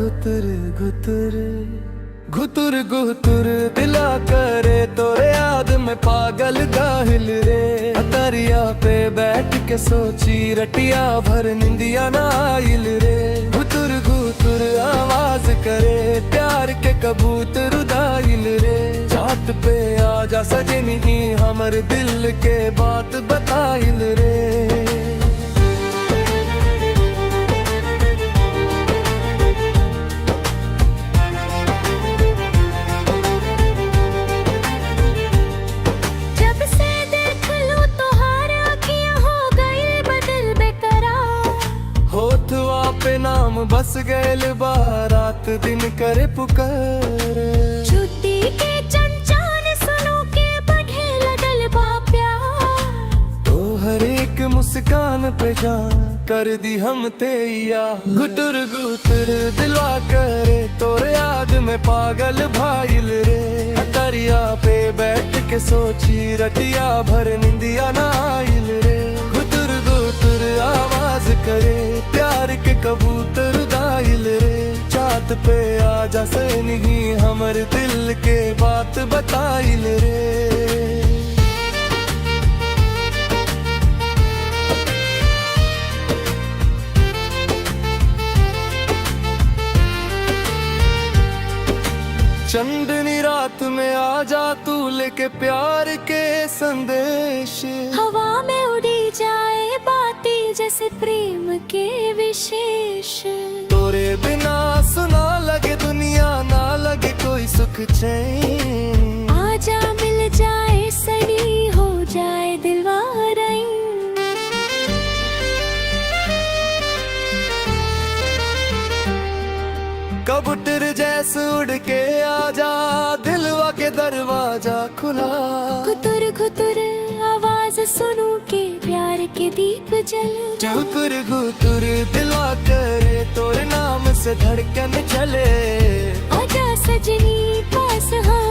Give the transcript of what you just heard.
घुतुर घुतुर घुतुर घुतुर दिला करे तोरे याद में पागल गाहिल रे। दरिया पे बैठ के सोची रटिया भर निंदिया ना आइल रे। घुतुर घुतुर आवाज करे प्यार के कबूतर उदाइल रे। छत पे आजा सजनी हमर दिल के बात बताइल रे। पे नाम बस गैल बारात दिन करे पुकार। छुट्टी के चंचान सुनो के बढ़े लगल बा प्यार। तो हर एक मुस्कान पे जान कर दी हम तेया। घुटुर घुटुर दिलवा करे तोरे याद में पागल भाइल रे। दरिया पे बैठ के सोची रटिया भर निंदिया ना आइल रे। घुटुर घुटुर आवाज करे प्यार के कबूतर दाइल रे। चाँद पे आजा सनही हमर दिल के बात बताइल रे। चंदनी रात में आजा तू लेके प्यार के संदेश। हवा में उड़ी जाए बातें जैसे प्रेम के विशेष। तोरे बिना सुना लगे दुनिया ना लगे कोई सुख चैन। आजा मिल जाए सनी हो जाए दिलवाराई। कबूतर जैसे उड़ के आजा दिलवा के दरवाजा खुला। घुतुर घुतुर आवाज सुनू के प्यार के दीप जल। घुतुर घुतुर दिलवा करे तोरे नाम से धड़कन चले। आजा सजनी पास हाँ